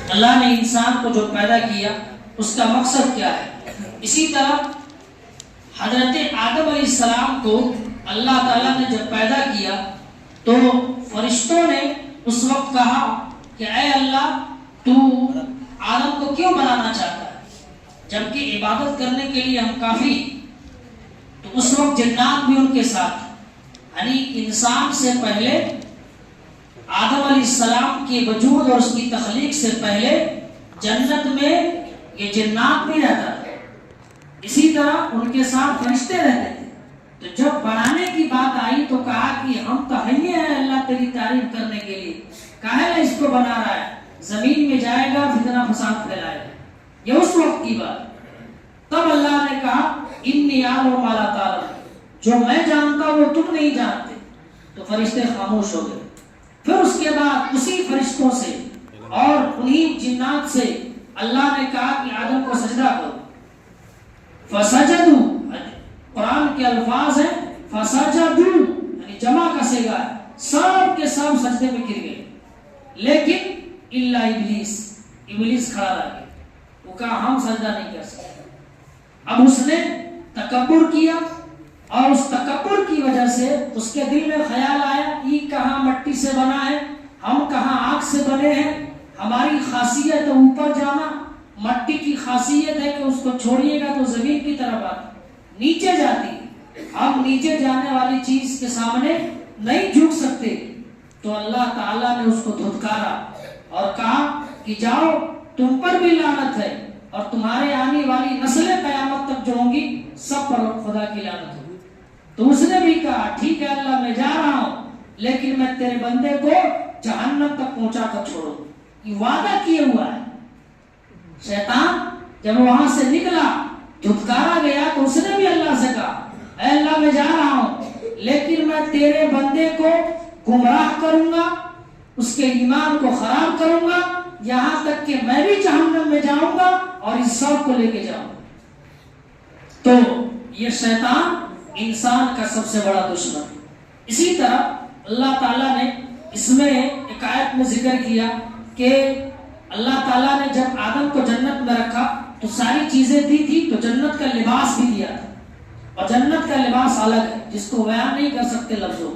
اللہ نے انسان کو جو پیدا کیا اس کا مقصد کیا ہے. اسی طرح حضرت آدم علیہ السلام کو اللہ تعالیٰ نے جب پیدا کیا تو فرشتوں نے اس وقت کہا کہ اے اللہ تو آدم کو کیوں بنانا چاہتا ہے جبکہ عبادت کرنے کے لیے ہم کافی. تو اس وقت جنات بھی ان کے ساتھ، یعنی انسان سے پہلے آدم علیہ السلام کے وجود اور اس کی تخلیق سے پہلے جنت میں یہ جنات بھی رہتا تھا، اسی طرح ان کے ساتھ فرشتے رہتے تھے. تو جب بنانے کی بات آئی تو کہا کہ ہم تو ہیں اللہ تیری تعریف کرنے کے لیے، کاہے اس کو بنا رہا ہے، زمین میں جائے گا فتنہ فساد پھیلائے گا. یہ اس وقت کی بات. تب اللہ نے کہا انی اعلم ما لا تعلمون، جو میں جانتا ہوں وہ تم نہیں جانتے. تو فرشتے خاموش ہو گئے. پھر اس کے بعد اسی فرشتوں سے اور انہی جنات سے اللہ نے کہا کہ آدم کو سجدہ کرو. فسجدوا، قرآن کے الفاظ ہیں فسجدوا یعنی جمع کا صیغہ ہے، سب کے سب سجدے میں گر گئے لیکن الا ابلیس کھڑا رہ گیا. وہ کہا ہم سجدہ نہیں کر سکتے. اب اس نے تکبر کیا اور اس تکبر کی وجہ سے اس کے دل میں خیال آیا یہ کہاں مٹی سے بنا ہے، ہم کہاں آگ سے بنے ہیں، ہماری خاصیت ہے اوپر جانا، مٹی کی خاصیت ہے کہ اس کو چھوڑیے گا تو زمین کی طرف آتی نیچے جاتی، ہم نیچے جانے والی چیز کے سامنے نہیں جھک سکتے. تو اللہ تعالیٰ نے اس کو دھتکارا اور کہا کہ جاؤ تم پر بھی لعنت ہے اور تمہارے آنے والی نسلیں قیامت تک جو ہوں گی سب پر خدا کی لعنت ہوگی. تو اس نے بھی کہا ٹھیک ہے اللہ میں جا رہا ہوں لیکن میں تیرے بندے کو جہنم تک پہنچا کر چھوڑوں. یہ وعدہ کیے ہوا ہے. شیطان جب وہاں سے نکلا دھتکارا گیا تو اس نے بھی اللہ سے کہا اے اللہ میں جا رہا ہوں لیکن میں تیرے بندے کو گمراہ کروں گا، اس کے ایمان کو خراب کروں گا، یہاں تک کہ میں بھی جہنم میں جاؤں گا اور اس سب کو لے کے جاؤں گا. تو یہ شیطان انسان کا سب سے بڑا دشمن. اسی طرح اللہ تعالیٰ نے اس میں ایک آیت میں ذکر کیا کہ اللہ تعالیٰ نے جب آدم کو جنت میں رکھا تو ساری چیزیں دی تھی تو جنت کا لباس بھی دیا تھا اور جنت کا لباس الگ ہے جس کو بیان نہیں کر سکتے لفظوں.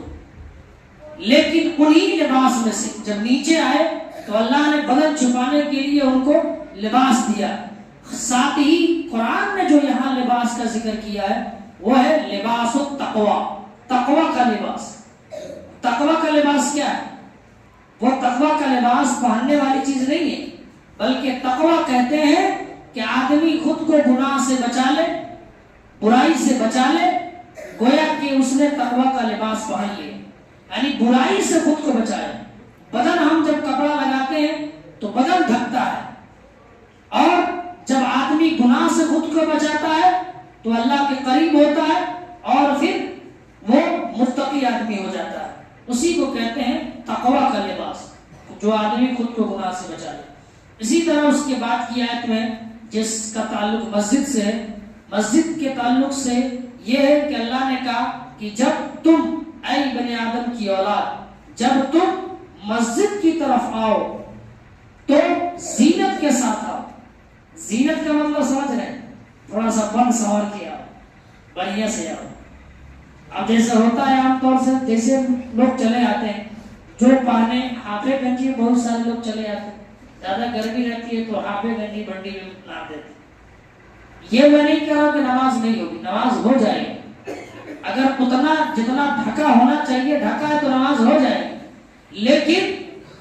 لیکن انہی لباس میں سے جب نیچے آئے تو اللہ نے بدن چھپانے کے لیے ان کو لباس دیا. ساتھ ہی قرآن نے جو یہاں لباس کا ذکر کیا ہے وہ ہے لباس التقوی، تقوی کا لباس. تقوی کا لباس کیا ہے؟ وہ تقوی کا لباس پہننے والی چیز نہیں ہے بلکہ تقوی کہتے ہیں کہ آدمی خود کو گناہ سے بچا لے، برائی سے بچا لے، گویا کہ اس نے تقوی کا لباس پہن لیا، یعنی برائی سے خود کو بچائے. بدن ہم جب کپڑا لگاتے ہیں تو بدن ڈھکتا ہے اور جب آدمی گناہ سے خود کو بچاتا ہے تو اللہ کے قریب ہوتا ہے اور پھر وہ متقی آدمی ہو جاتا ہے. اسی کو کہتے ہیں تقوی کا لباس، جو آدمی خود کو گناہ سے بچا لے. اسی طرح اس کے بعد کی آیت میں جس کا تعلق مسجد سے ہے، مسجد کے تعلق سے یہ ہے کہ اللہ نے کہا کہ جب تم اے بنی آدم کی اولاد جب تم مسجد کی طرف آؤ تو زینت کے ساتھ آؤ. زینت کا مطلب سمجھ رہے ہیں؟ تھوڑا سا بن سنور کے آؤ، بڑھیا سے آؤ. اب جیسے ہوتا ہے عام طور سے جیسے لوگ چلے آتے ہیں جو پہنے ہافے گنجی، بہت سارے لوگ چلے آتے ہیں، زیادہ گرمی رہتی ہے تو ہافے گنجی بنڈی میں لا دیتے. یہ میں نہیں کہہ رہا کہ نماز نہیں ہوگی، نماز ہو جائے گی. اگر اتنا جتنا ڈھکا ہونا چاہیے ڈھکا ہے تو نماز ہو جائے گی. لیکن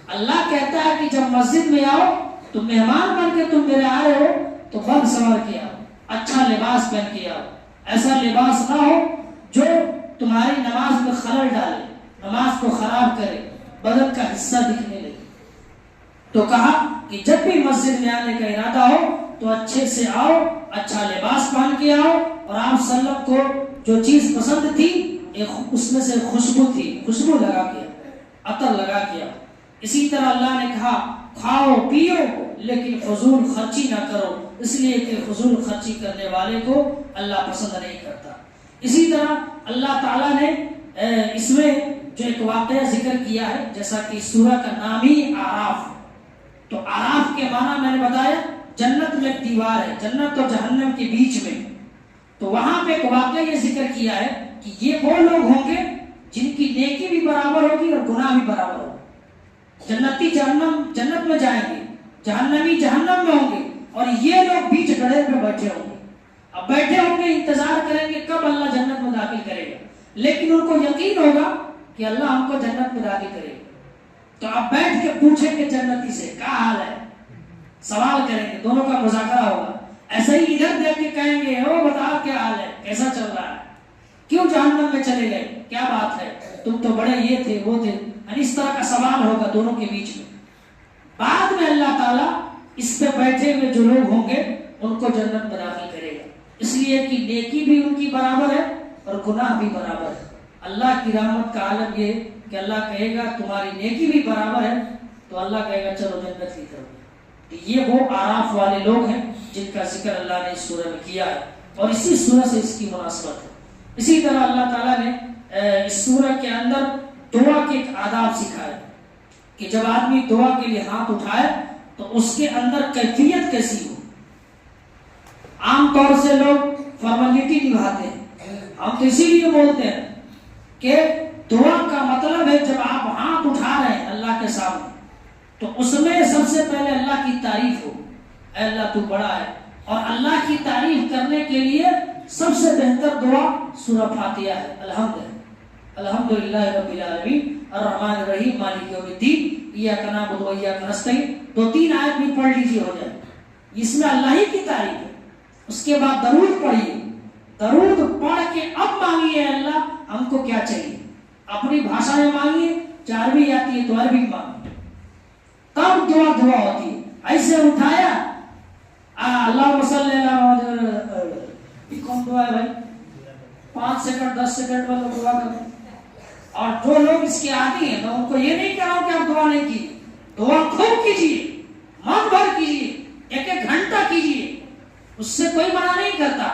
اللہ کہتا ہے کہ جب مسجد میں آؤ تو مہمان بن کے تم میرے آئے ہو تو بن سنور کے آؤ، اچھا لباس پہن کے آؤ. ایسا لباس نہ ہو جو تمہاری نماز میں خلل ڈالے، نماز کو خراب کرے، بدن کا حصہ دکھنے لگے. تو کہا کہ جب بھی مسجد میں آنے کا ارادہ ہو تو اچھے سے آؤ، اچھا لباس پہن کے آؤ. اور آپ صلی اللہ علیہ وسلم کو جو چیز پسند تھی اس میں سے خوشبو تھی، خوشبو لگا کے عطر لگا کے آؤ. اسی طرح اللہ نے کہا کھاؤ پیو لیکن فضول خرچی نہ کرو، اس لیے کہ فضول خرچی کرنے والے کو اللہ پسند نہیں کرتا. اسی طرح اللہ تعالیٰ نے اس میں جو ایک واقعہ ذکر کیا ہے، جیسا کہ سورہ کا نام ہی آراف، تو آراف اعراف کے معنی میں نے بتایا، جنت میں ایک دیوار ہے، جنت اور جہنم کے بیچ میں. تو وہاں پہ ایک واقعہ یہ ذکر کیا ہے کہ یہ وہ لوگ ہوں گے جن کی نیکی بھی برابر ہوگی اور گناہ بھی برابر ہوگا. جنتی جنت میں جائیں گے، جہنمی جہنم میں ہوں گے، اور یہ لوگ بیچ گڑھے پہ بیٹھے ہوں گے. اب بیٹھے ہوں گے، انتظار کریں گے کب اللہ جنت میں داخل کرے گا، لیکن ان کو یقین ہوگا کہ اللہ ہم کو جنت میں داخل کرے گا. تو آپ بیٹھ کے پوچھیں گے جنتی سے کیا حال ہے، سوال کریں گے، دونوں کا مذاکرہ ہوگا. ایسے ہی ادھر دیکھ کے کہیں گے او بتاؤ کیا حال ہے، کیسا چل رہا ہے، کیوں جہنم میں چلے گئے، کیا بات ہے، تم تو بڑے یہ تھے وہ تھے. یعنی اس طرح کا سوال ہوگا دونوں کے بیچ میں. بعد میں اللہ تعالیٰ اس پہ بیٹھے ہوئے جو لوگ ہوں گے ان کو جنت میں داخل کرے گا، اس لیے کہ نیکی بھی ان کی برابر ہے اور گناہ بھی برابر ہے. اللہ کی رحمت کا عالم یہ کہ اللہ کہے گا تمہاری نیکی بھی برابر ہے، تو اللہ کہے گا چلو جنت کی طرف. یہ وہ اعراف والے لوگ ہیں جن کا ذکر اللہ نے اس سورہ میں کیا ہے، اور اسی سورہ سے اس کی مناسبت ہے. اسی طرح اللہ تعالیٰ نے اس سورہ کے اندر دعا کے ایک آداب سکھائے کہ جب آدمی دعا کے لیے ہاتھ اٹھائے تو اس کے اندر کیفیت کیسی ہو. عام طور سے لوگ فارمیلٹی نبھاتے ہیں، ہم تو اسی لیے بولتے ہیں کہ دعا کا مطلب ہے جب آپ ہاتھ اٹھا رہے ہیں اللہ کے سامنے تو اس میں سب سے پہلے اللہ کی تعریف ہو، اے اللہ تو بڑا ہے. اور اللہ کی تعریف کرنے کے لیے سب سے بہتر دعا سورہ فاتحہ ہے. الحمدللہ رب العالمین الرحمن الرحیم مالک یوم الدین ایاک نعبد و ایاک نستعین. 2-3 آیت بھی پڑھ لیجیے ہو جائے. اس میں اللہ ہی کی تعریف ہے. اس کے بعد درود پڑھیے، درود پڑھ کے اب مانگیے اللہ ہم کو کیا چاہیے. اپنی بھاشا میں مانگیے، چار عربی آتی ہے تو عربی مانگیے، تب دعا ہوتی ہے. ایسے اٹھایا اللہ صلی اللہ کون دعا ہے بھائی، 5 سیکنڈ 10 سیکنڈ والا دعا کریں. اور جو لوگ اس کے عادی ہیں میں ان کو یہ نہیں کہہ رہا ہوں کہ آپ دعا نہیں کی، دعا خوب کیجیے، من بھر کیجیے، 1-1 گھنٹہ کیجیے، اس سے کوئی منع نہیں کرتا.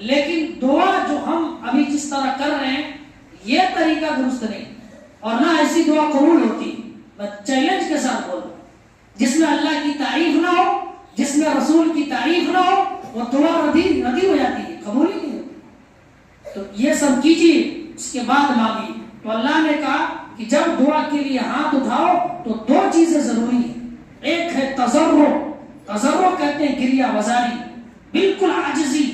لیکن دعا جو ہم ابھی جس طرح کر رہے ہیں یہ طریقہ درست نہیں، اور نہ ایسی دعا قبول ہوتی. میں چیلنج کے ساتھ بول رہا ہوں، جس میں اللہ کی تعریف نہ ہو، جس میں رسول کی تعریف نہ ہو، وہ دعا ردی ہو جاتی ہے، قبول ہی نہیں ہوتی. تو یہ سب کیجیے، اس کے بعد مانگیے. تو اللہ نے کہا کہ جب دعا کے لیے ہاتھ اٹھاؤ تو 2 چیزیں ضروری ہیں. ایک ہے تضرع کہتے ہیں گریہ وزاری، بالکل عاجزی،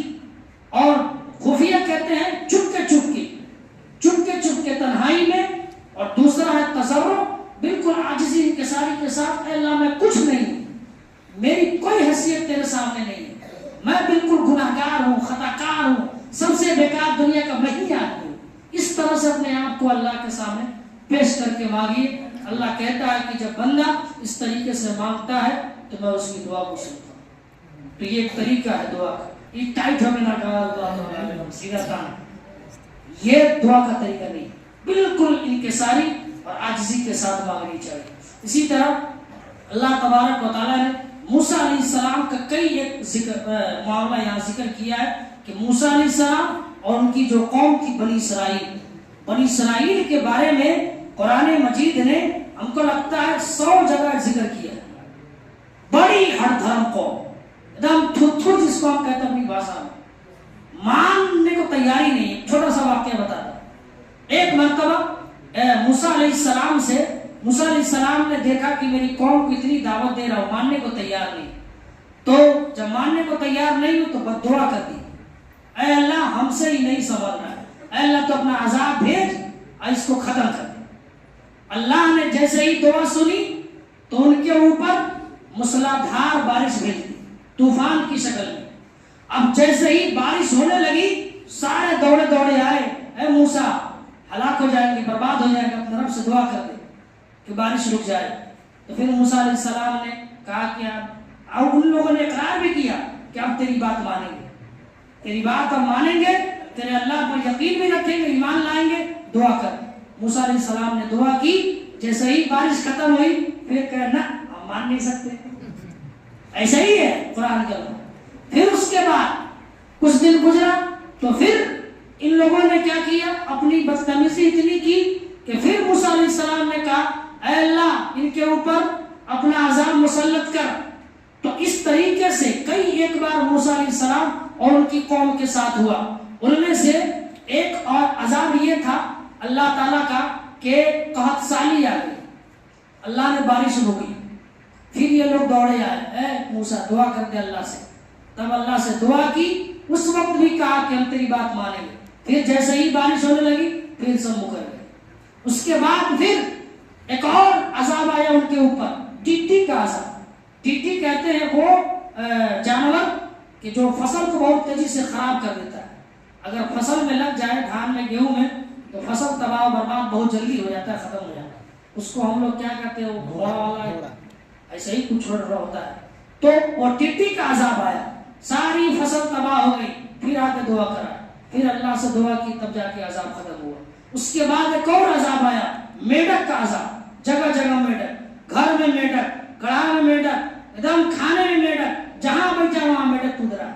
اور خفیہ کہتے ہیں چپ کے تنہائی میں. اور دوسرا ہے تضرع، بالکل عاجزی انکساری کے ساتھ، اے اللہ میں کچھ نہیں ہوں، میری کوئی حیثیت تیرے سامنے نہیں ہے، میں بالکل گناہگار ہوں، خطا کار ہوں، سب سے بیکار دنیا کا میں ہی آدمی ہوں. اس طرح سے اپنے آپ کو اللہ کے سامنے پیش کر کے مانگیے. اللہ کہتا ہے کہ جب بندہ اس طریقے سے مانگتا ہے تو میں اس کی دعا کو سنتا ہوں. تو یہ ایک طریقہ ہے دعا کا. یہ ٹائٹ ہمیں نہ کہا سیدھا تھا، یہ دعا کا طریقہ نہیں، بالکل انکساری اور عاجزی کے ساتھ مانگنی چاہیے. اسی طرح اللہ تبارک و تعالیٰ نے موسیٰ علیہ السلام کا کئی ایک معاملہ یہاں ذکر کیا ہے کہ موسیٰ علیہ السلام اور ان کی جو قوم تھی بنی اسرائیل کے بارے میں قرآن مجید نے ہم کو لگتا ہے 100 جگہ ذکر کیا ہے. بڑی ہر دھرم قوم، ایک دم تھو جس کو ہم کہتے ہیں اپنی بھاشا میں، ماننے کو تیاری نہیں ہے. چھوٹا سا واقعہ بتا دوں. ایک مرتبہ موسیٰ علیہ السلام نے دیکھا کہ میری قوم کو اتنی دعوت دے رہا ہوں، ماننے کو تیار نہیں. تو جب ماننے کو تیار نہیں ہو تو بد دعا کر دی، اے اللہ ہم سے ہی نہیں سنبھل رہا ہے، اے اللہ تو اپنا عذاب بھیج اور اس کو ختم کر دے. اللہ نے جیسے ہی دعا سنی تو ان کے اوپر موسلادھار بارش بھیج دی، طوفان کی شکل میں. اب جیسے ہی بارش ہونے لگی سارے دوڑے آئے، اے موسیٰ ہلاک ہو جائیں گے، برباد ہو جائیں گے، اپنے رب سے دعا کر دے کہ بارش رک جائے. تو پھر موسیٰ علیہ السلام نے کہا کہ اب ان لوگوں نے اقرار بھی کیا کہ اب تیری بات مانیں گے، تیری بات ہم مانیں گے، تیرے اللہ پر یقین بھی رکھیں گے، ایمان لائیں گے، دعا کر. موسیٰ علیہ السلام نے دعا کی، جیسے ہی بارش ختم ہوئی پھر کہا نہ ہم مان نہیں سکتے. ایسا ہی ہے قرآن کا. پھر اس کے بعد کچھ دن گزرا تو پھر ان لوگوں نے کیا کیا، اپنی بدتمیزی اتنی کی کہ پھر موسیٰ علیہ السلام نے کہا اے اللہ ان کے اوپر اپنا عذاب مسلط کر. تو اس طریقے سے کئی ایک بار موسیٰ علیہ السلام اور ان کی قوم کے ساتھ ہوا. ان میں سے ایک اور عذاب یہ تھا اللہ تعالیٰ کا کہ قحط سالی آ گئی, اللہ نے بارش روکی. پھر یہ لوگ دوڑے آئے, اے موسیٰ دعا کر دے اللہ سے. تب اللہ سے دعا کی, اس وقت بھی کہا کہ ہم تیری بات مانیں گے. پھر جیسے ہی بارش ہونے لگی پھر سب مکر گئے. اس کے بعد پھر ایک اور عذاب آیا ان کے اوپر, ٹڈی کا عذاب. ٹڈی کہتے ہیں وہ جانور کہ جو فصل کو بہت تیزی سے خراب کر دیتا ہے. اگر فصل میں لگ جائے, دھان میں گیہوں میں, تو فصل تباہ و برباد بہت جلدی ہو جاتا ہے, ختم ہو جاتا ہے. اس کو ہم لوگ کیا کہتے ہیں, وہ گھوڑا والا ایسے ہی کچھ چھوڑ رہا ہوتا ہے. تو وہ ٹڈی کا عذاب آیا, ساری فصل تباہ ہو گئی. پھر آ کے دعا کرا, پھر اللہ سے دعا کی, تب جا کے عذاب ختم ہوا. اس کے بعد ایک اور عذاب آیا, میڈک کا عذاب. جگہ جگہ میڈک, گھر میں میڈک, کڑھا میں میڈک, ایک دم کھانے میں میڈک, جہاں بیٹھا وہاں میڈک کود رہا.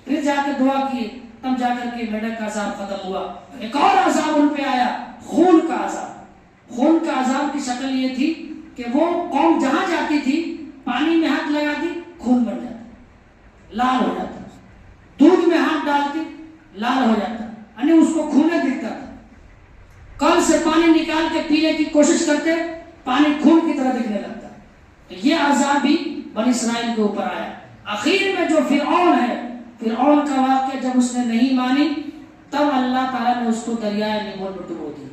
پھر جا کے دعا کی, تب جا کر کے میڈک کا عذاب ختم ہوا. ایک اور عذاب ان پہ آیا, خون کا عذاب. خون کا عذاب کی شکل یہ تھی کہ وہ قوم جہاں جاتی تھی پانی میں ہاتھ لگاتی, خون بن جاتا, لال ہو جاتا. دودھ میں ہاتھ ڈالتی, لال ہو جاتا, یعنی اس کو خونے دکھتا تھا. کل سے پانی نکال کے پینے کی کوشش کرتے, پانی خون کی طرح دکھنے لگتا. یہ عذاب بھی بنی اسرائیل کے اوپر آیا. آخر میں جو فرعون ہے, فرعون کا واقعہ جب اس نے نہیں مانی, تب اللہ تعالیٰ نے اس کو دریائے نیل میں ڈبو دی,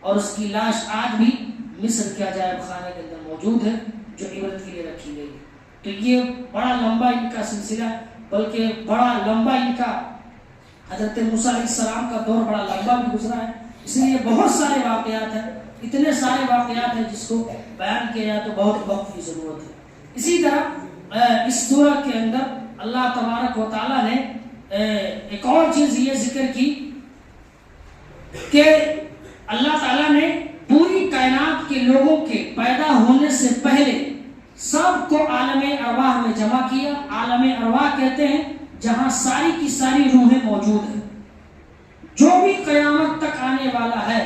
اور اس کی لاش آج بھی مصر کے عجائب خانے کے اندر موجود ہے, جو عبرت کے لیے رکھی گئی. تو یہ بڑا لمبا ان کا سلسلہ ہے, بلکہ بڑا لمبا ان کا حضرت موسیٰ علیہ السلام کا دور بڑا لمبا بھی گزرا ہے. اس لیے بہت سارے واقعات ہیں, اتنے سارے واقعات ہیں جس کو بیان کیا جائے تو بہت وقت کی ضرورت ہے. اسی طرح اس سورہ کے اندر اللہ تبارک و تعالیٰ نے ایک اور چیز یہ ذکر کی کہ اللہ تعالیٰ نے پوری کائنات کے لوگوں کے پیدا ہونے سے پہلے سب کو عالم ارواح میں جمع کیا. عالم ارواح کہتے ہیں جہاں ساری کی ساری روحیں موجود ہیں, جو بھی قیامت تک آنے والا ہے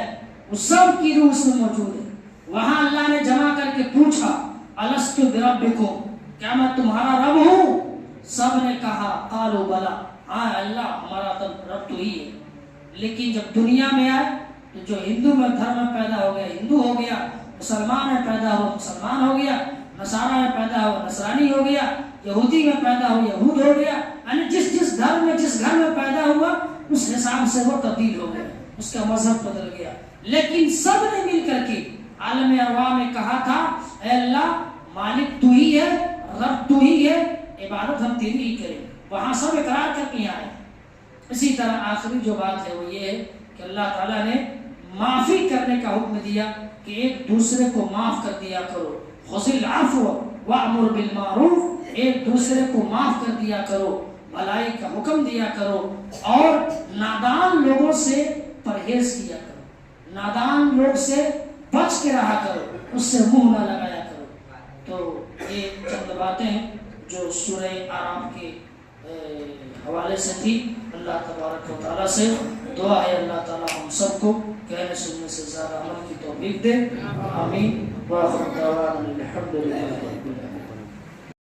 وہ سب کی روح اس میں موجود ہے. وہاں اللہ نے جمع کر کے پوچھا, الستو بربکم, کیا میں تمہارا رب ہوں؟ سب نے کہا قالوا بلا, ہاں اللہ ہمارا رب تو ہی ہے. لیکن جب دنیا میں آئے تو جو ہندو میں دھرم میں پیدا ہو گیا ہندو ہو گیا, مسلمان میں پیدا ہو مسلمان ہو گیا, نصارہ میں پیدا ہو نصرانی ہو گیا, یہودی میں پیدا ہو یہود ہو گیا. یعنی جس دھرم میں جس گھر میں پیدا ہوا اس حساب سے وہ تبدیل ہو گیا, اس کا مذہب بدل گیا. لیکن سب نے مل کر کے عالم ارواح میں کہا تھا, اے اللہ مالک تو ہی ہے, رب تو ہی ہے, عبادت ہم تیری ہی کریں. وہاں سب اقرار کر کے آئے. اسی طرح آخری جو بات ہے وہ یہ ہے کہ اللہ تعالیٰ نے معافی کرنے کا حکم دیا کہ ایک دوسرے کو معاف کر دیا کرو. خذ العفو وامر بالمعروف, ایک دوسرے کو معاف کر دیا کرو, بھلائی کا حکم دیا کرو, اور نادان لوگوں سے پرہیز کیا کرو. نادان لوگ سے بچ کے رہا کرو, اس سے منہ نہ لگایا کرو. تو یہ چند باتیں جو سورہ اعراف کے حوالے سے تھی. اللہ تبارک و تعالیٰ سے دعا ہے اللہ تعالیٰ ہم سب کو کہنے سننے سے زیادہ عمل کی توفیق دے. آمین. وآخر دعوانا الحمد للہ.